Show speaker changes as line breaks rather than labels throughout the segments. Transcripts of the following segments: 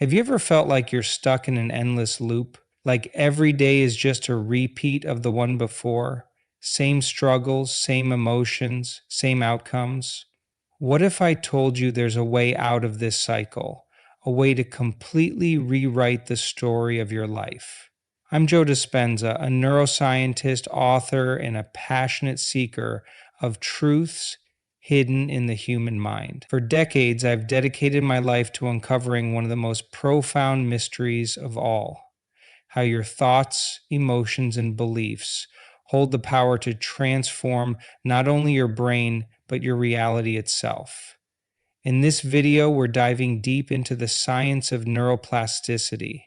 Have you ever felt like you're stuck in an endless loop? Like every day is just a repeat of the one before? Same struggles, same emotions, same outcomes? What if I told you there's a way out of this cycle? A way to completely rewrite the story of your life? I'm Joe Dispenza, a neuroscientist, author, and a passionate seeker of truths hidden in the human mind. For decades, I've dedicated my life to uncovering one of the most profound mysteries of all: how your thoughts, emotions, and beliefs hold the power to transform not only your brain, but your reality itself. In this video, we're diving deep into the science of neuroplasticity.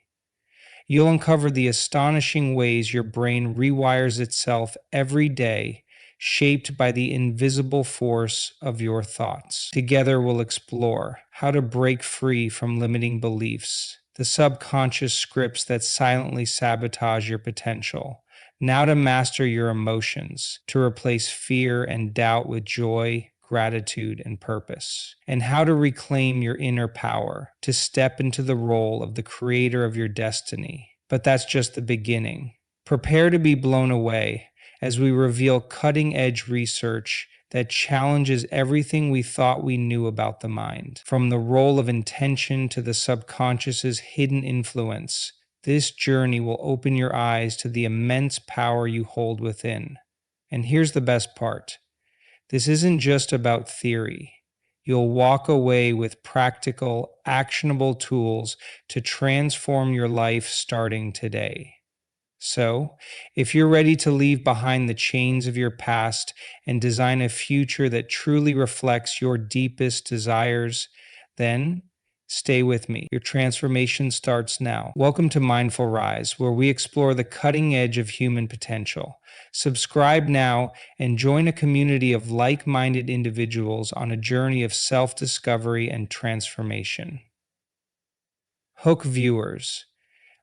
You'll uncover the astonishing ways your brain rewires itself every day, shaped by the invisible force of your thoughts. Together, we'll explore how to break free from limiting beliefs, the subconscious scripts that silently sabotage your potential, now to master your emotions, to replace fear and doubt with joy, gratitude, and purpose, and how to reclaim your inner power, to step into the role of the creator of your destiny. But that's just the beginning. Prepare to be blown away as we reveal cutting-edge research that challenges everything we thought we knew about the mind. From the role of intention to the subconscious's hidden influence, this journey will open your eyes to the immense power you hold within. And here's the best part: this isn't just about theory. You'll walk away with practical, actionable tools to transform your life starting today. So, if you're ready to leave behind the chains of your past and design a future that truly reflects your deepest desires, then stay with me. Your transformation starts now. Welcome to Mindful Rise, where we explore the cutting edge of human potential. Subscribe now and join a community of like-minded individuals on a journey of self-discovery and transformation. Hook viewers.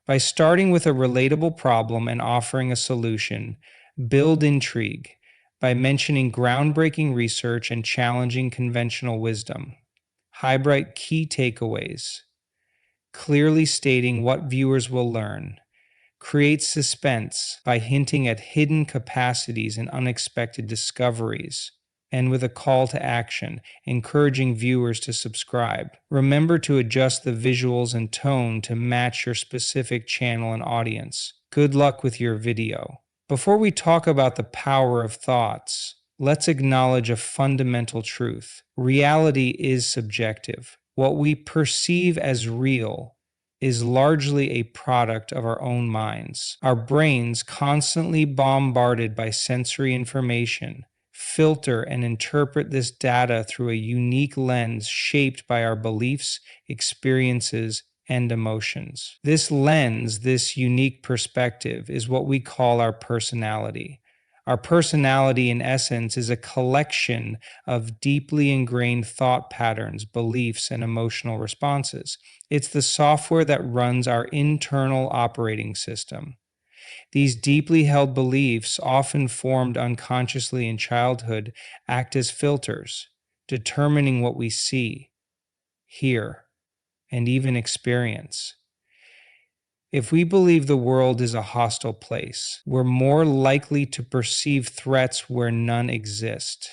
By starting with a relatable problem and offering a solution, build intrigue by mentioning groundbreaking research and challenging conventional wisdom. Highlight key takeaways, clearly stating what viewers will learn. Create suspense by hinting at hidden capacities and unexpected discoveries. And with a call to action, encouraging viewers to subscribe. Remember to adjust the visuals and tone to match your specific channel and audience. Good luck with your video. Before we talk about the power of thoughts, let's acknowledge a fundamental truth. Reality is subjective. What we perceive as real is largely a product of our own minds. Our brains, constantly bombarded by sensory information, filter and interpret this data through a unique lens shaped by our beliefs, experiences, and emotions. This lens, this unique perspective, is what we call our personality. Our personality, in essence, is a collection of deeply ingrained thought patterns, beliefs, and emotional responses. It's the software that runs our internal operating system. These deeply held beliefs, often formed unconsciously in childhood, act as filters, determining what we see, hear, and even experience. If we believe the world is a hostile place, we're more likely to perceive threats where none exist.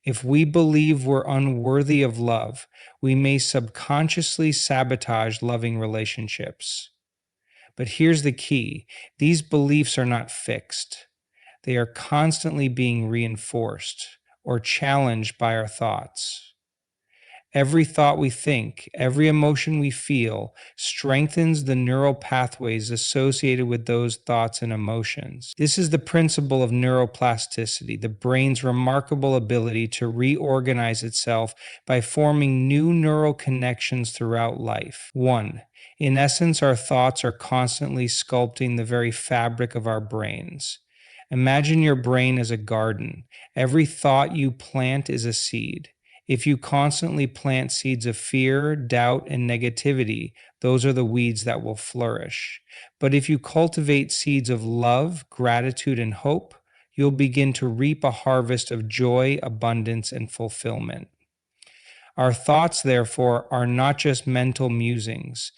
If we believe we're unworthy of love, we may subconsciously sabotage loving relationships. But here's the key: these beliefs are not fixed. They are constantly being reinforced or challenged by our thoughts. Every thought we think, every emotion we feel, strengthens the neural pathways associated with those thoughts and emotions. This is the principle of neuroplasticity, the brain's remarkable ability to reorganize itself by forming new neural connections throughout life. 1. In essence, our thoughts are constantly sculpting the very fabric of our brains. Imagine your brain as a garden. Every thought you plant is a seed. If you constantly plant seeds of fear, doubt, and negativity, those are the weeds that will flourish. But if you cultivate seeds of love, gratitude, and hope, you'll begin to reap a harvest of joy, abundance, and fulfillment. Our thoughts, therefore, are not just mental musings.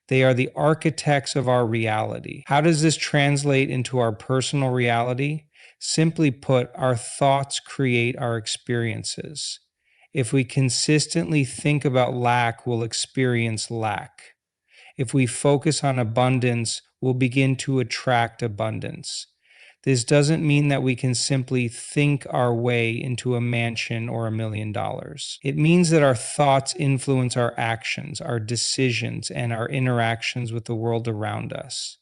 They are the architects of our reality. How does this translate into our personal reality? Simply put, our thoughts create our experiences. If we consistently think about lack, we'll experience lack. If we focus on abundance, we'll begin to attract abundance. This doesn't mean that we can simply think our way into a mansion or $1 million. It means that our thoughts influence our actions, our decisions, and our interactions with the world around us.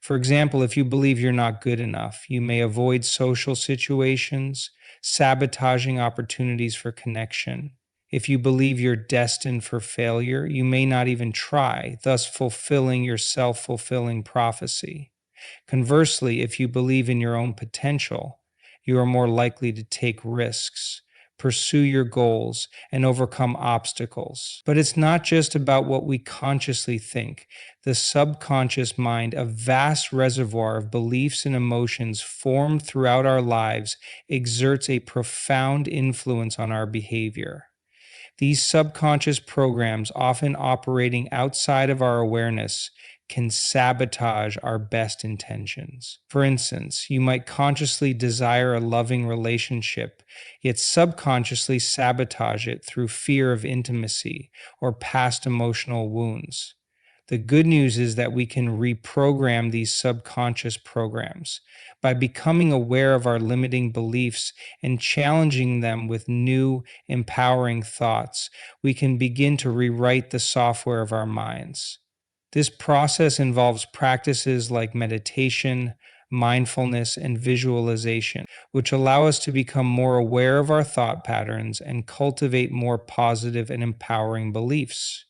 For example, if you believe you're not good enough, you may avoid social situations, sabotaging opportunities for connection. If you believe you're destined for failure, you may not even try, thus fulfilling your self fulfilling prophecy. Conversely, if you believe in your own potential, you are more likely to take risks, pursue your goals, and overcome obstacles. But it's not just about what we consciously think. The subconscious mind, a vast reservoir of beliefs and emotions formed throughout our lives, exerts a profound influence on our behavior. These subconscious programs, often operating outside of our awareness, can sabotage our best intentions. For instance, you might consciously desire a loving relationship, yet subconsciously sabotage it through fear of intimacy or past emotional wounds. The good news is that we can reprogram these subconscious programs by becoming aware of our limiting beliefs and challenging them with new, empowering thoughts. We can begin to rewrite the software of our minds. This process involves practices like meditation, mindfulness, and visualization, which allow us to become more aware of our thought patterns and cultivate more positive and empowering beliefs.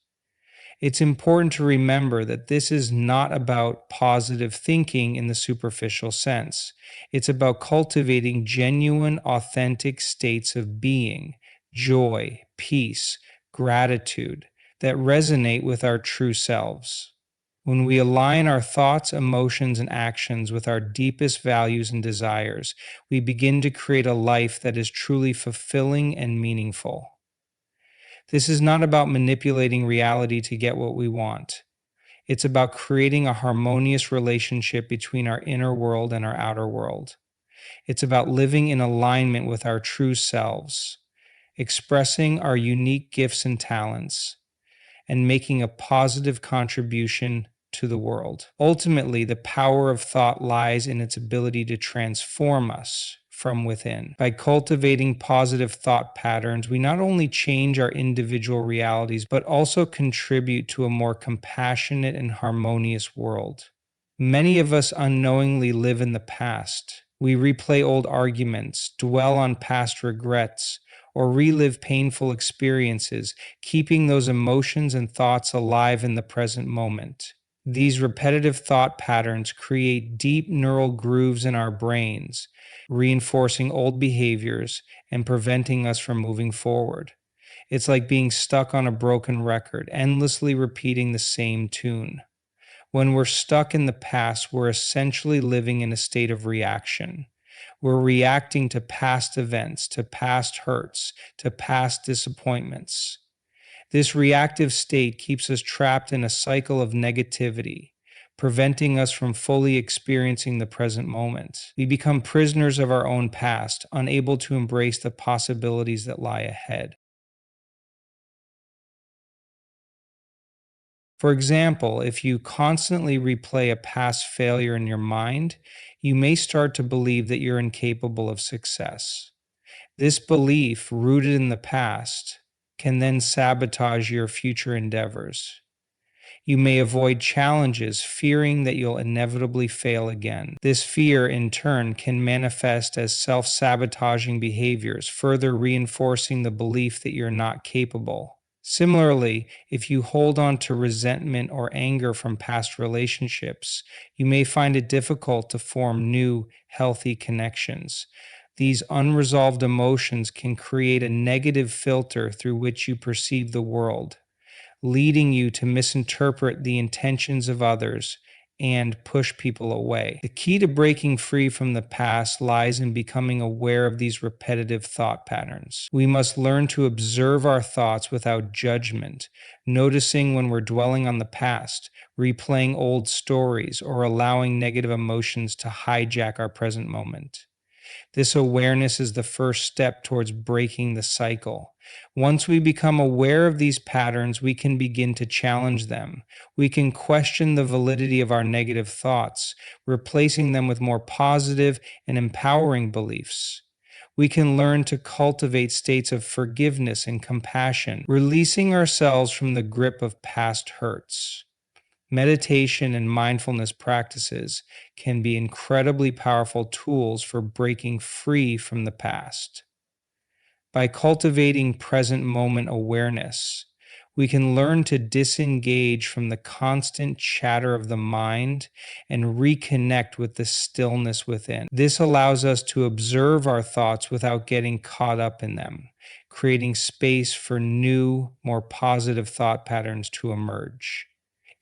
It's important to remember that this is not about positive thinking in the superficial sense. It's about cultivating genuine, authentic states of being, joy, peace, gratitude that resonate with our true selves. When we align our thoughts, emotions, and actions with our deepest values and desires, we begin to create a life that is truly fulfilling and meaningful. This is not about manipulating reality to get what we want. It's about creating a harmonious relationship between our inner world and our outer world. It's about living in alignment with our true selves, expressing our unique gifts and talents, and making a positive contribution to the world. Ultimately, the power of thought lies in its ability to transform us from within. By cultivating positive thought patterns, we not only change our individual realities, but also contribute to a more compassionate and harmonious world. Many of us unknowingly live in the past. We replay old arguments, dwell on past regrets, or relive painful experiences, keeping those emotions and thoughts alive in the present moment. These repetitive thought patterns create deep neural grooves in our brains, reinforcing old behaviors and preventing us from moving forward. It's like being stuck on a broken record, endlessly repeating the same tune. When we're stuck in the past, we're essentially living in a state of reaction. We're reacting to past events, to past hurts, to past disappointments. This reactive state keeps us trapped in a cycle of negativity, preventing us from fully experiencing the present moment. We become prisoners of our own past, unable to embrace the possibilities that lie ahead. For example, if you constantly replay a past failure in your mind, you may start to believe that you're incapable of success. This belief, rooted in the past, can then sabotage your future endeavors. You may avoid challenges, fearing that you'll inevitably fail again. This fear, in turn, can manifest as self sabotaging behaviors, further reinforcing the belief that you're not capable. Similarly, if you hold on to resentment or anger from past relationships, you may find it difficult to form new, healthy connections. These unresolved emotions can create a negative filter through which you perceive the world, leading you to misinterpret the intentions of others, and push people away. The key to breaking free from the past lies in becoming aware of these repetitive thought patterns. We must learn to observe our thoughts without judgment, noticing when we're dwelling on the past, replaying old stories, or allowing negative emotions to hijack our present moment. This awareness is the first step towards breaking the cycle. Once we become aware of these patterns, we can begin to challenge them. We can question the validity of our negative thoughts, replacing them with more positive and empowering beliefs. We can learn to cultivate states of forgiveness and compassion, releasing ourselves from the grip of past hurts. Meditation and mindfulness practices can be incredibly powerful tools for breaking free from the past. By cultivating present moment awareness, we can learn to disengage from the constant chatter of the mind and reconnect with the stillness within. This allows us to observe our thoughts without getting caught up in them, creating space for new, more positive thought patterns to emerge.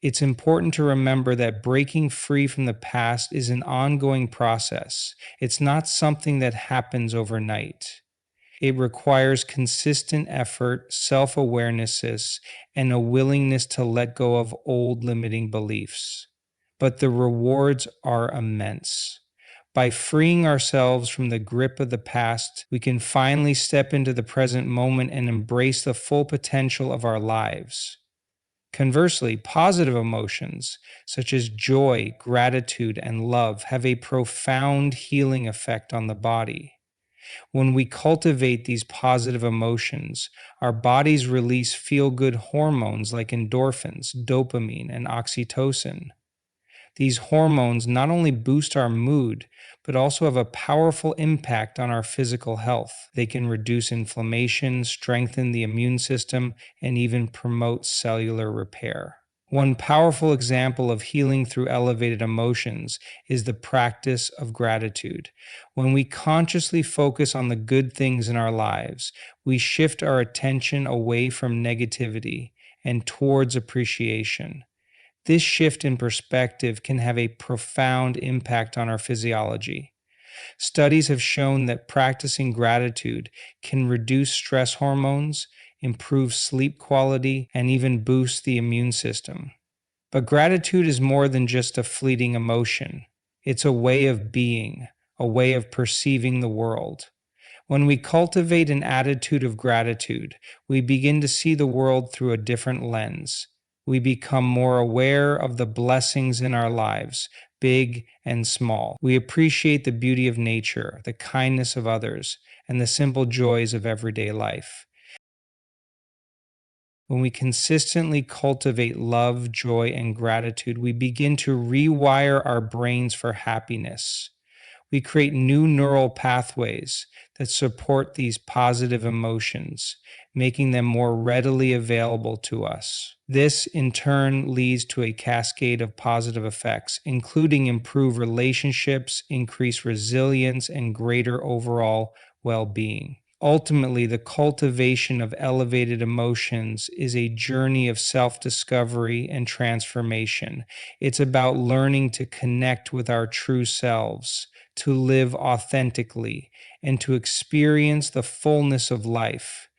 It's important to remember that breaking free from the past is an ongoing process. It's not something that happens overnight. It requires consistent effort, self awarenesses, and a willingness to let go of old limiting beliefs. But the rewards are immense. By freeing ourselves from the grip of the past, we can finally step into the present moment and embrace the full potential of our lives. Conversely, positive emotions such as joy, gratitude, and love have a profound healing effect on the body. When we cultivate these positive emotions, our bodies release feel good hormones like endorphins, dopamine, and oxytocin. These hormones not only boost our mood, but also have a powerful impact on our physical health. They can reduce inflammation, strengthen the immune system, and even promote cellular repair. One powerful example of healing through elevated emotions is the practice of gratitude. When we consciously focus on the good things in our lives, we shift our attention away from negativity and towards appreciation. This shift in perspective can have a profound impact on our physiology. Studies have shown that practicing gratitude can reduce stress hormones, improve sleep quality, and even boost the immune system. But gratitude is more than just a fleeting emotion. It's a way of being, a way of perceiving the world. When we cultivate an attitude of gratitude, we begin to see the world through a different lens. We become more aware of the blessings in our lives, big and small. We appreciate the beauty of nature, the kindness of others, and the simple joys of everyday life. When we consistently cultivate love, joy, and gratitude, we begin to rewire our brains for happiness. We create new neural pathways that support these positive emotions, making them more readily available to us. This, in turn, leads to a cascade of positive effects, including improved relationships, increased resilience, and greater overall well being. Ultimately, the cultivation of elevated emotions is a journey of self discovery and transformation. It's about learning to connect with our true selves, to live authentically, and to experience the fullness of life.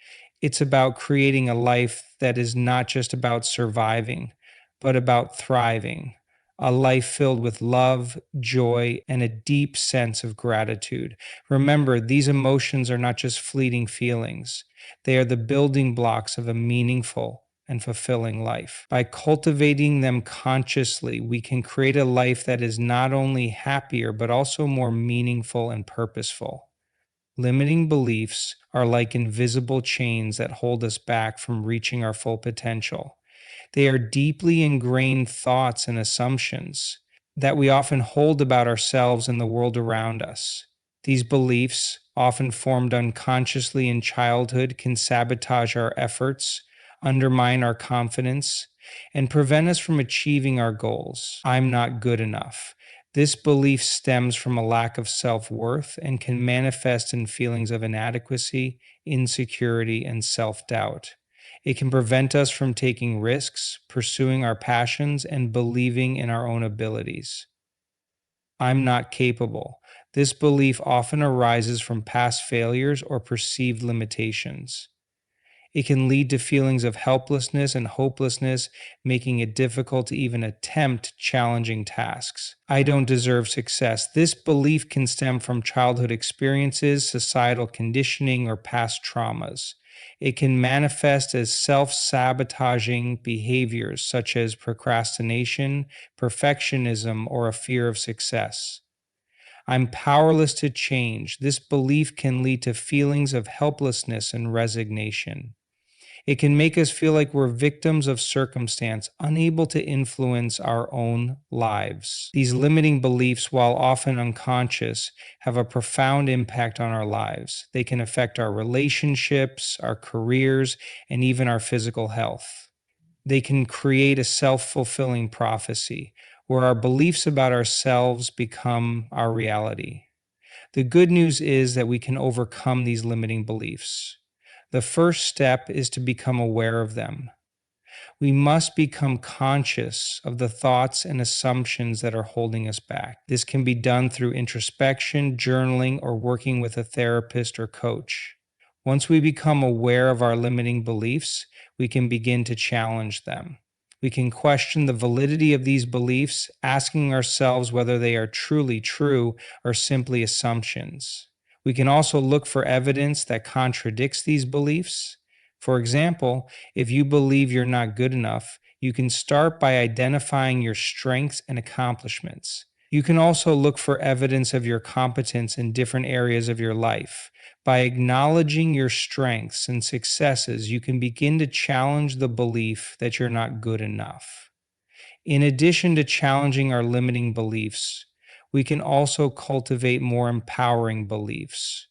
It's about creating a life that is not just about surviving, but about thriving. A life filled with love, joy, and a deep sense of gratitude. Remember, these emotions are not just fleeting feelings, they are the building blocks of a meaningful and fulfilling life. By cultivating them consciously, we can create a life that is not only happier, but also more meaningful and purposeful. Limiting beliefs are like invisible chains that hold us back from reaching our full potential. They are deeply ingrained thoughts and assumptions that we often hold about ourselves and the world around us. These beliefs, often formed unconsciously in childhood, can sabotage our efforts, undermine our confidence, and prevent us from achieving our goals. I'm not good enough. This belief stems from a lack of self worth and can manifest in feelings of inadequacy, insecurity, and self doubt. It can prevent us from taking risks, pursuing our passions, and believing in our own abilities. I'm not capable. This belief often arises from past failures or perceived limitations. It can lead to feelings of helplessness and hopelessness, making it difficult to even attempt challenging tasks. I don't deserve success. This belief can stem from childhood experiences, societal conditioning, or past traumas. It can manifest as self sabotaging behaviors such as procrastination, perfectionism, or a fear of success. I'm powerless to change. This belief can lead to feelings of helplessness and resignation. It can make us feel like we're victims of circumstance, unable to influence our own lives. These limiting beliefs, while often unconscious, have a profound impact on our lives. They can affect our relationships, our careers, and even our physical health. They can create a self fulfilling prophecy where our beliefs about ourselves become our reality. The good news is that we can overcome these limiting beliefs. The first step is to become aware of them. We must become conscious of the thoughts and assumptions that are holding us back. This can be done through introspection, journaling, or working with a therapist or coach. Once we become aware of our limiting beliefs, we can begin to challenge them. We can question the validity of these beliefs, asking ourselves whether they are truly true or simply assumptions. We can also look for evidence that contradicts these beliefs. For example, if you believe you're not good enough, you can start by identifying your strengths and accomplishments. You can also look for evidence of your competence in different areas of your life. By acknowledging your strengths and successes, you can begin to challenge the belief that you're not good enough. In addition to challenging our limiting beliefs, we can also cultivate more empowering beliefs.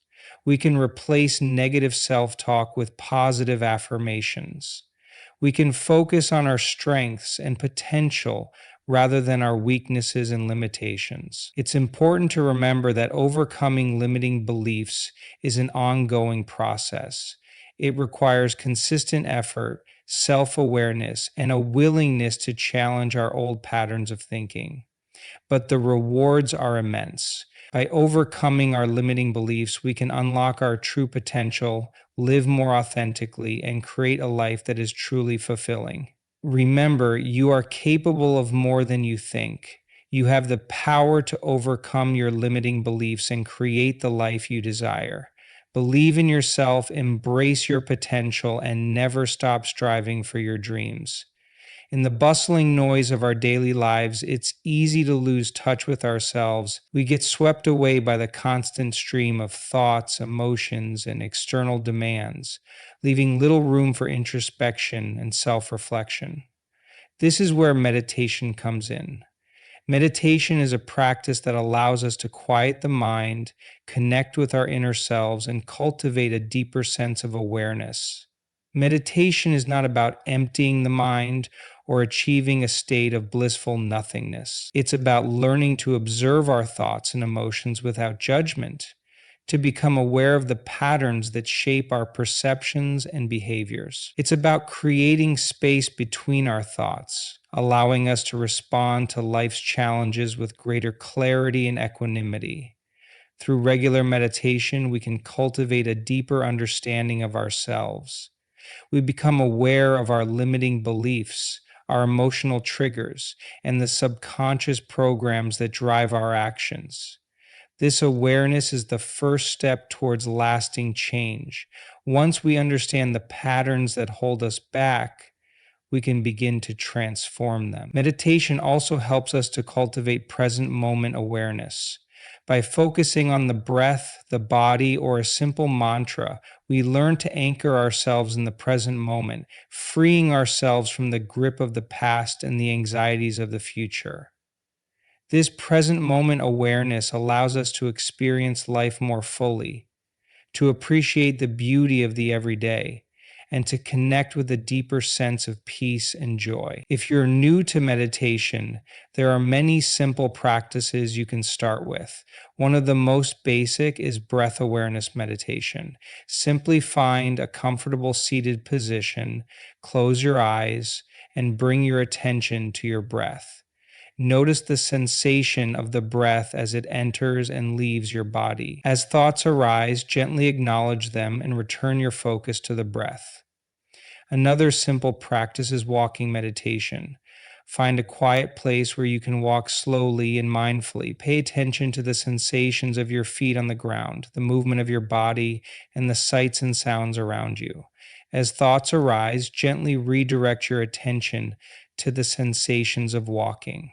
We can replace negative self talk with positive affirmations. We can focus on our strengths and potential rather than our weaknesses and limitations. It's important to remember that overcoming limiting beliefs is an ongoing process. It requires consistent effort, self awareness, and a willingness to challenge our old patterns of thinking. But the rewards are immense. By overcoming our limiting beliefs, we can unlock our true potential, live more authentically, and create a life that is truly fulfilling. Remember, you are capable of more than you think. You have the power to overcome your limiting beliefs and create the life you desire. Believe in yourself, embrace your potential, and never stop striving for your dreams. In the bustling noise of our daily lives, it's easy to lose touch with ourselves. We get swept away by the constant stream of thoughts, emotions, and external demands, leaving little room for introspection and self reflection. This is where meditation comes in. Meditation is a practice that allows us to quiet the mind, connect with our inner selves, and cultivate a deeper sense of awareness. Meditation is not about emptying the mind or achieving a state of blissful nothingness. It's about learning to observe our thoughts and emotions without judgment, to become aware of the patterns that shape our perceptions and behaviors. It's about creating space between our thoughts, allowing us to respond to life's challenges with greater clarity and equanimity. Through regular meditation, we can cultivate a deeper understanding of ourselves. We become aware of our limiting beliefs, our emotional triggers, and the subconscious programs that drive our actions. This awareness is the first step towards lasting change. Once we understand the patterns that hold us back, we can begin to transform them. Meditation also helps us to cultivate present moment awareness. By focusing on the breath, the body, or a simple mantra, we learn to anchor ourselves in the present moment, freeing ourselves from the grip of the past and the anxieties of the future. This present moment awareness allows us to experience life more fully, to appreciate the beauty of the everyday, and to connect with a deeper sense of peace and joy. If you're new to meditation, there are many simple practices you can start with. One of the most basic is breath awareness meditation. Simply find a comfortable seated position, close your eyes, and bring your attention to your breath. Notice the sensation of the breath as it enters and leaves your body. As thoughts arise, gently acknowledge them and return your focus to the breath. Another simple practice is walking meditation. Find a quiet place where you can walk slowly and mindfully. Pay attention to the sensations of your feet on the ground, the movement of your body, and the sights and sounds around you. As thoughts arise, gently redirect your attention to the sensations of walking.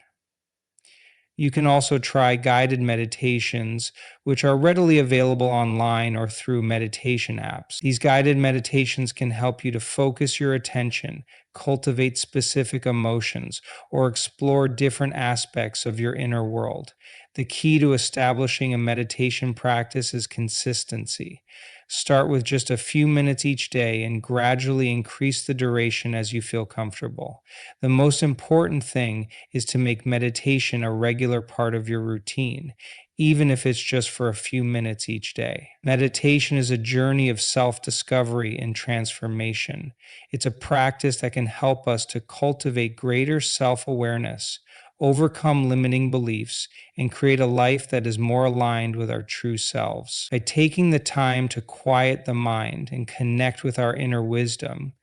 You can also try guided meditations, which are readily available online or through meditation apps. These guided meditations can help you to focus your attention, cultivate specific emotions, or explore different aspects of your inner world. The key to establishing a meditation practice is consistency. Start with just a few minutes each day and gradually increase the duration as you feel comfortable. The most important thing is to make meditation a regular part of your routine, even if it's just for a few minutes each day. Meditation is a journey of self discovery and transformation. It's a practice that can help us to cultivate greater self awareness, overcome limiting beliefs, and create a life that is more aligned with our true selves. By taking the time to quiet the mind and connect with our inner wisdom,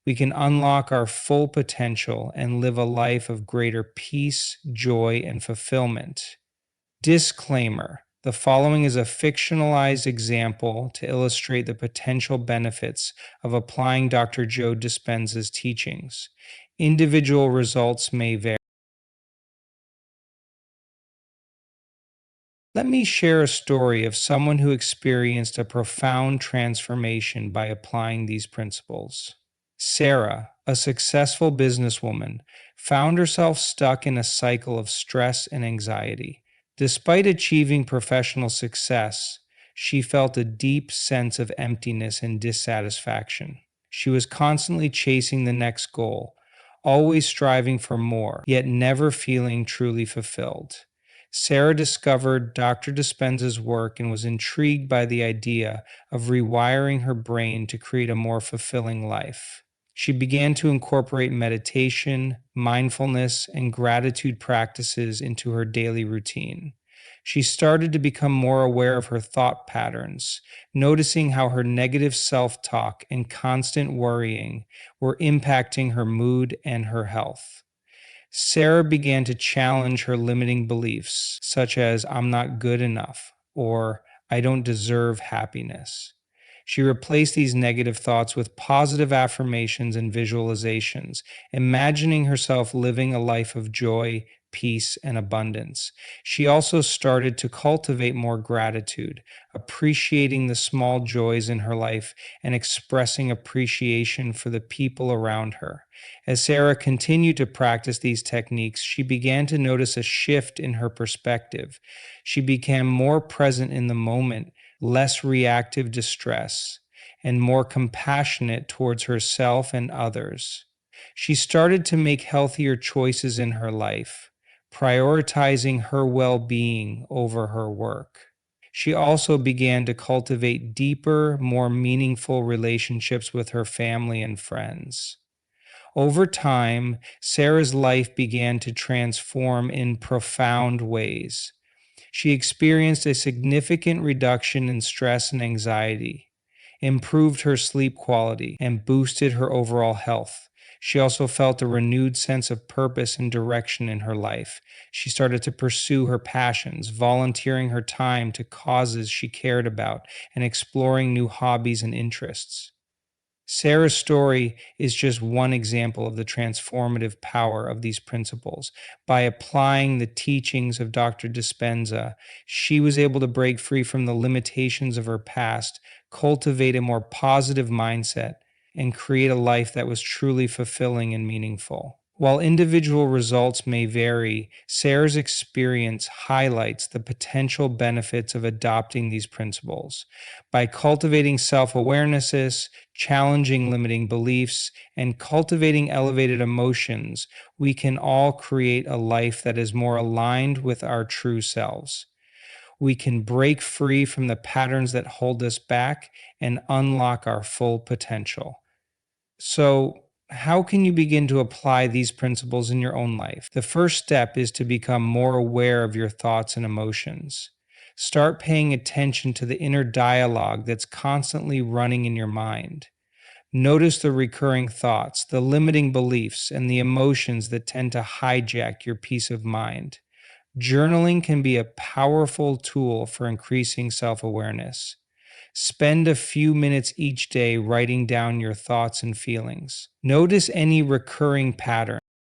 we can unlock our full potential and live a life of greater peace, joy, and fulfillment. Disclaimer: the following is a fictionalized example to illustrate the potential benefits of applying Dr. Joe Dispenza's teachings. Individual results may vary. Let me share a story of someone who experienced a profound transformation by applying these principles. Sarah, a successful businesswoman, found herself stuck in a cycle of stress and anxiety. Despite achieving professional success, she felt a deep sense of emptiness and dissatisfaction. She was constantly chasing the next goal, always striving for more, yet never feeling truly fulfilled. Sarah discovered Dr. Dispenza's work and was intrigued by the idea of rewiring her brain to create a more fulfilling life. She began to incorporate meditation, mindfulness, and gratitude practices into her daily routine. She started to become more aware of her thought patterns, noticing how her negative self talk and constant worrying were impacting her mood and her health. Sarah began to challenge her limiting beliefs, such as "I'm not good enough" or "I don't deserve happiness." She replaced these negative thoughts with positive affirmations and visualizations, imagining herself living a life of joy, peace, and abundance. She also started to cultivate more gratitude, appreciating the small joys in her life and expressing appreciation for the people around her. As Sarah continued to practice these techniques, she began to notice a shift in her perspective. She became more present in the moment, less reactive to stress, and more compassionate towards herself and others. She started to make healthier choices in her life, prioritizing her well being over her work. She also began to cultivate deeper, more meaningful relationships with her family and friends. Over time, Sarah's life began to transform in profound ways. She experienced a significant reduction in stress and anxiety, improved her sleep quality, and boosted her overall health. She also felt a renewed sense of purpose and direction in her life. She started to pursue her passions, volunteering her time to causes she cared about, and exploring new hobbies and interests. Sarah's story is just one example of the transformative power of these principles. By applying the teachings of Dr. Dispenza, she was able to break free from the limitations of her past, cultivate a more positive mindset, and create a life that was truly fulfilling and meaningful. While individual results may vary, Sarah's experience highlights the potential benefits of adopting these principles. By cultivating self awarenesses, challenging limiting beliefs, and cultivating elevated emotions, we can all create a life that is more aligned with our true selves. We can break free from the patterns that hold us back and unlock our full potential. So, how can you begin to apply these principles in your own life? The first step is to become more aware of your thoughts and emotions. Start paying attention to the inner dialogue that's constantly running in your mind. Notice the recurring thoughts, the limiting beliefs, and the emotions that tend to hijack your peace of mind. Journaling can be a powerful tool for increasing self awareness. Spend a few minutes each day writing down your thoughts and feelings. Notice any recurring patterns.